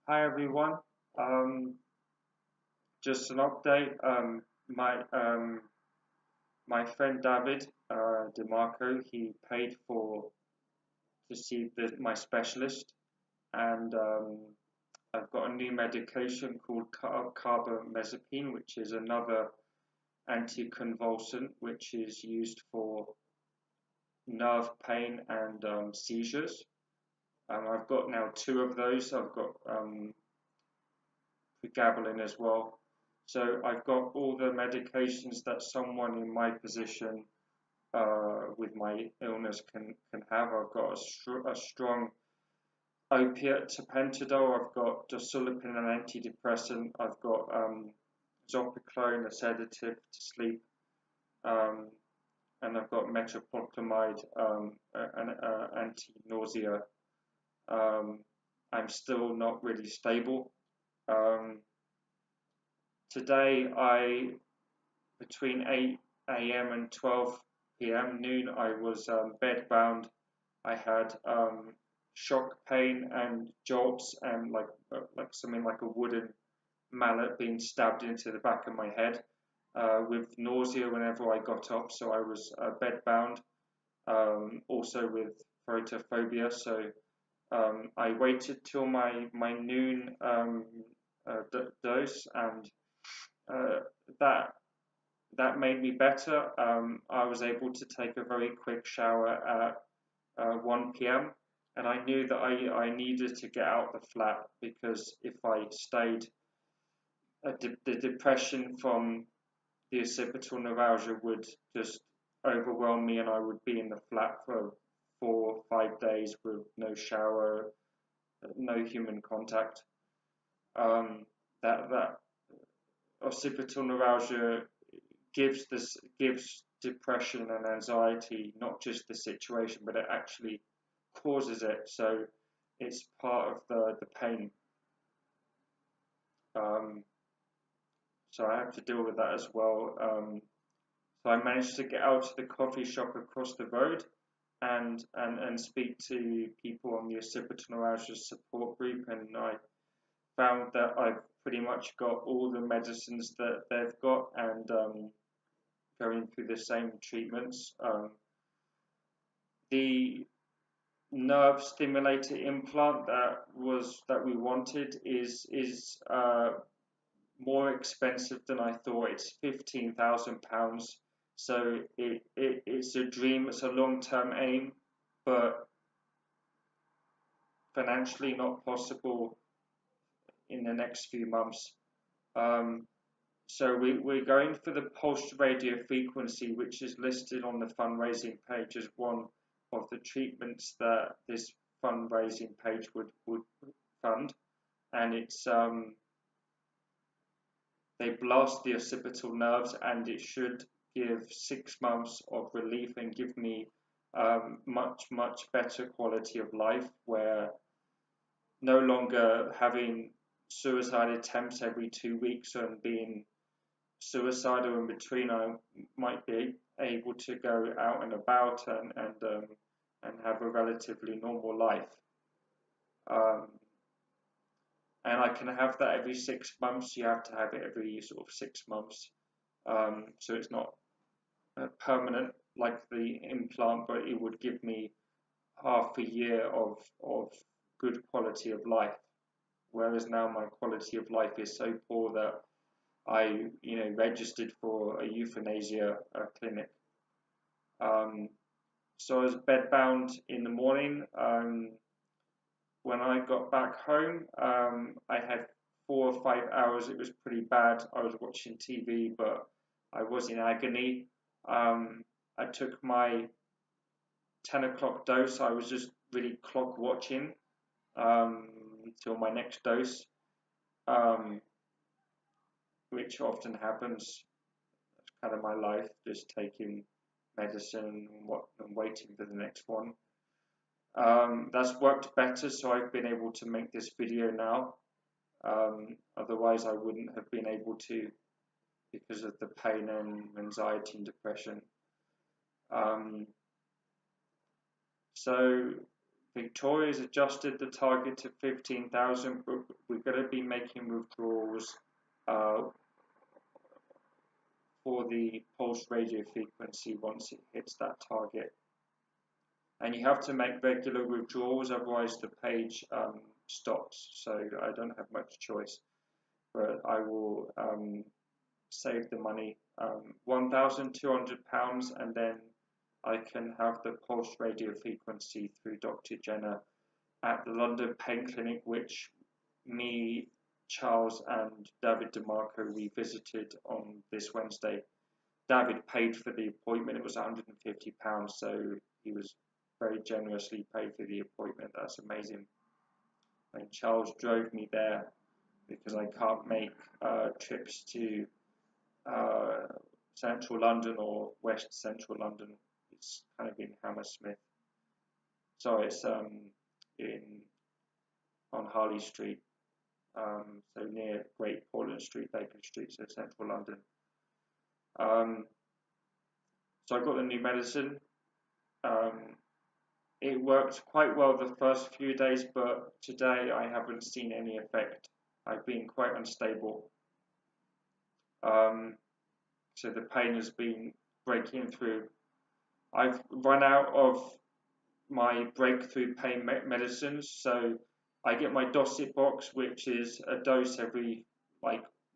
Hi everyone. Um, just an update. My friend David DeMarco, he paid for to see my specialist, and I've got a new medication called carbamazepine, which is another anticonvulsant, which is used for nerve pain and seizures. I've got now two of those. I've got pregabalin as well. So I've got all the medications that someone in my position with my illness can have. I've got a strong opiate tapentadol. I've got dosulipin, an antidepressant. I've got zopiclone, a sedative to sleep, um, and I've got metoclopramide, an anti-nausea. Um, I'm still not really stable. Um, Today, between 8 a.m. and 12 p.m. noon, I was bedbound. I had shock pain and jolts and like something like a wooden mallet being stabbed into the back of my head, with nausea whenever I got up. So I was bedbound, also with photophobia. So I waited till my noon dose, and uh, that that made me better. I was able to take a very quick shower at 1 p.m. and I knew that I needed to get out the flat because if I stayed, the depression from the occipital neuralgia would just overwhelm me, and I would be in the flat for 4 or 5 days with no shower, no human contact. That occipital neuralgia gives depression and anxiety, not just the situation, but it actually causes it. So it's part of the pain. Um, so I have to deal with that as well. So I managed to get out to the coffee shop across the road and speak to people on the occipital neuralgia support group, and I found that I've pretty much got all the medicines that they've got, and going through the same treatments. The nerve stimulator implant that we wanted is more expensive than I thought. It's £15,000. So it's a dream. It's a long-term aim, but financially not possible in the next few months. Um, so we're going for the pulsed radio frequency, which is listed on the fundraising page as one of the treatments that this fundraising page would fund. And they blast the occipital nerves, and it should give 6 months of relief and give me much better quality of life, where no longer having suicide attempts every 2 weeks and being suicidal in between. I might be able to go out and about and have a relatively normal life. Um, and I can have that every 6 months. You have to have it every sort of 6 months, so it's not permanent like the implant, but it would give me half a year of good quality of life. Whereas now my quality of life is so poor that I, registered for a euthanasia clinic. Um, so I was bedbound in the morning. When I got back home, I had 4 or 5 hours. It was pretty bad. I was watching TV, but I was in agony. I took my 10 o'clock dose. I was just really clock watching until my next dose, um, which often happens. That's kind of my life, just taking medicine and waiting for the next one. That's worked better, so I've been able to make this video now. Otherwise, I wouldn't have been able to because of the pain and anxiety and depression. Um, so Victoria's adjusted the target to 15,000, but we're going to be making withdrawals uh, for the pulse radio frequency once it hits that target. And you have to make regular withdrawals, otherwise the page stops. So I don't have much choice, but I will save the money, £1,200, and then I can have the pulse radio frequency through Dr. Jenner at the London Pain Clinic, which me, Charles, and David DeMarco we visited on this Wednesday. David paid for the appointment. It was £150, so he was very generously paid for the appointment. That's amazing. And Charles drove me there because I can't make trips to central London or west central London. It's kind of in Hammersmith. So it's on Harley Street, so near Great Portland Street, Baker Street, so central London. So I got the new medicine. It worked quite well the first few days, but today I haven't seen any effect. I've been quite unstable. So the pain has been breaking through. I've run out of my breakthrough pain medicines, so I get my Docet box, which is a dose every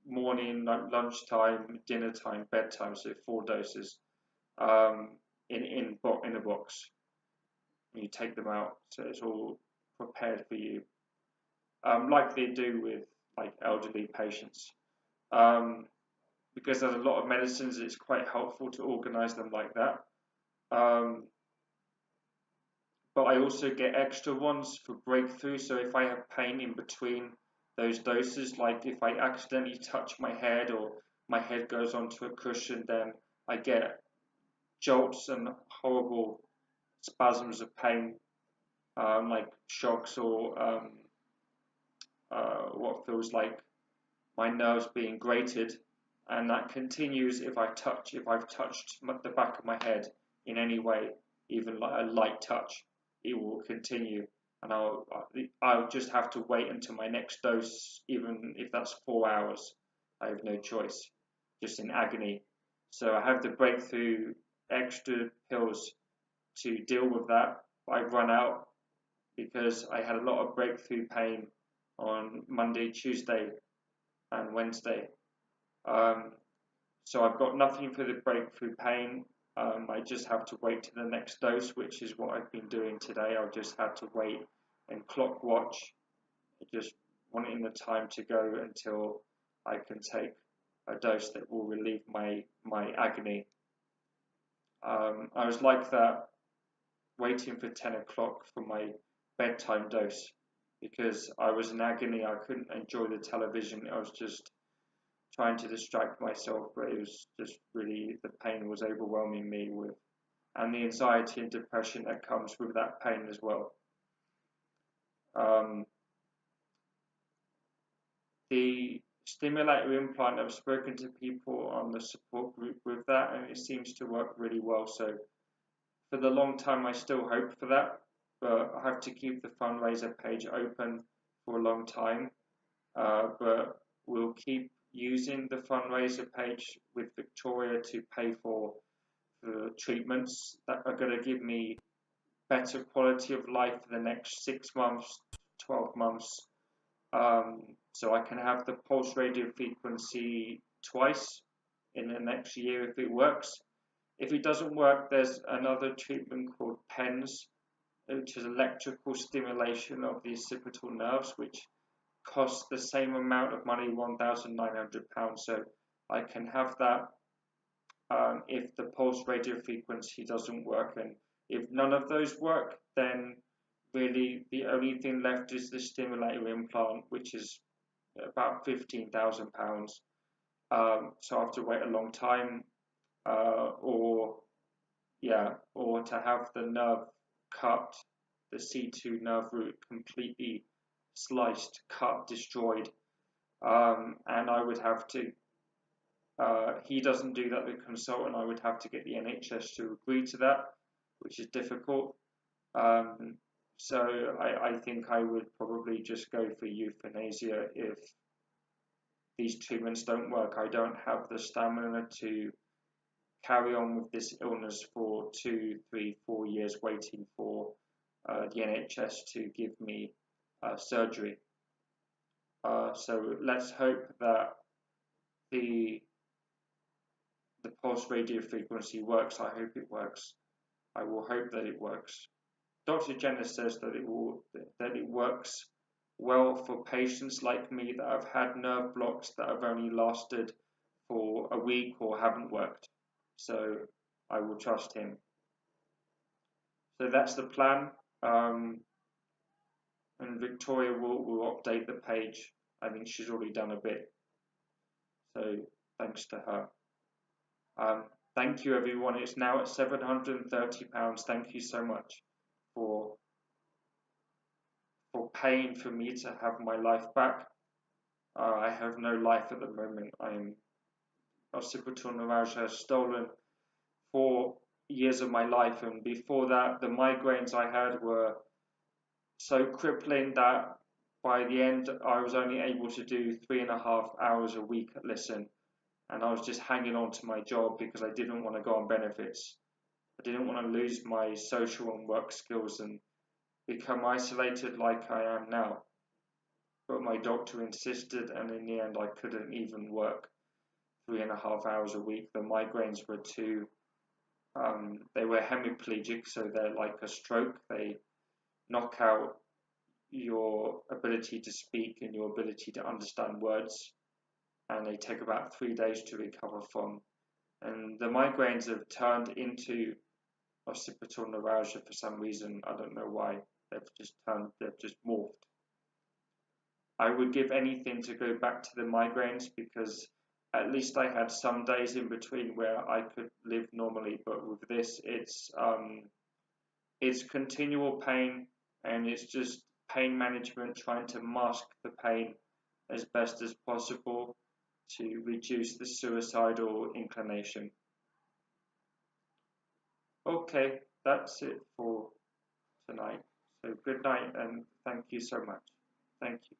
morning, lunchtime, dinner time, bedtime, so 4 doses in a box. You take them out, so it's all prepared for you, like they do with elderly patients. Because there's a lot of medicines, it's quite helpful to organize them like that. But I also get extra ones for breakthrough, so if I have pain in between those doses, like if I accidentally touch my head or my head goes onto a cushion, then I get jolts and horrible spasms of pain, like shocks or what feels like my nerves being grated, and that continues if I've touched the back of my head in any way, even like a light touch. It will continue, and I'll just have to wait until my next dose, even if that's 4 hours. I have no choice, just in agony. So I have the breakthrough extra pills to deal with that. I've run out because I had a lot of breakthrough pain on Monday, Tuesday, and Wednesday. So I've got nothing for the breakthrough pain. I just have to wait to the next dose, which is what I've been doing today. I've just had to wait and clock watch, just wanting the time to go until I can take a dose that will relieve my agony. I was like that, waiting for 10 o'clock for my bedtime dose because I was in agony. I couldn't enjoy the television. I was just trying to distract myself, but it was just really, the pain was overwhelming me and the anxiety and depression that comes with that pain as well. The stimulator implant, I've spoken to people on the support group with that, and it seems to work really well. So for the long time, I still hope for that, but I have to keep the fundraiser page open for a long time. But we'll keep using the fundraiser page with Victoria to pay for the treatments that are going to give me better quality of life for the next 6 months, 12 months. So I can have the pulse radio frequency twice in the next year if it works. If it doesn't work, there's another treatment called PENS, which is electrical stimulation of the occipital nerves, which costs the same amount of money, £1,900. So I can have that if the pulse radio frequency doesn't work. And if none of those work, then really the only thing left is the stimulator implant, which is about £15,000. So I have to wait a long time, or to have the nerve cut, the C2 nerve root completely sliced, cut, destroyed, and I would have to, he doesn't do that, the consultant. I would have to get the NHS to agree to that, which is difficult. So I think I would probably just go for euthanasia if these treatments don't work. I don't have the stamina to carry on with this illness for 2, 3, 4 years waiting for the NHS to give me surgery. So let's hope that the pulse radio frequency works. I hope it works. I will hope that it works. Dr. Jenner says that it works well for patients like me that have had nerve blocks that have only lasted for a week or haven't worked. So I will trust him. So that's the plan. And Victoria will update the page. I think she's already done a bit. So thanks to her. Thank you, everyone. It's now at £730. Thank you so much for paying for me to have my life back. I have no life at the moment. Occipital neuralgia has stolen 4 years of my life, and before that, the migraines I had were so crippling that by the end, I was only able to do 3.5 hours a week at Listen, and I was just hanging on to my job because I didn't want to go on benefits. I didn't want to lose my social and work skills and become isolated like I am now. But my doctor insisted, and in the end, I couldn't even work 3.5 hours a week. The migraines were too, they were hemiplegic, so they're like a stroke. They knock out your ability to speak and your ability to understand words, and they take about 3 days to recover from. And the migraines have turned into occipital neuralgia for some reason. I don't know why. They've just morphed. I would give anything to go back to the migraines because at least I had some days in between where I could live normally. But with this, it's continual pain, and it's just pain management, trying to mask the pain as best as possible to reduce the suicidal inclination. Okay, that's it for tonight. So good night and thank you so much. Thank you.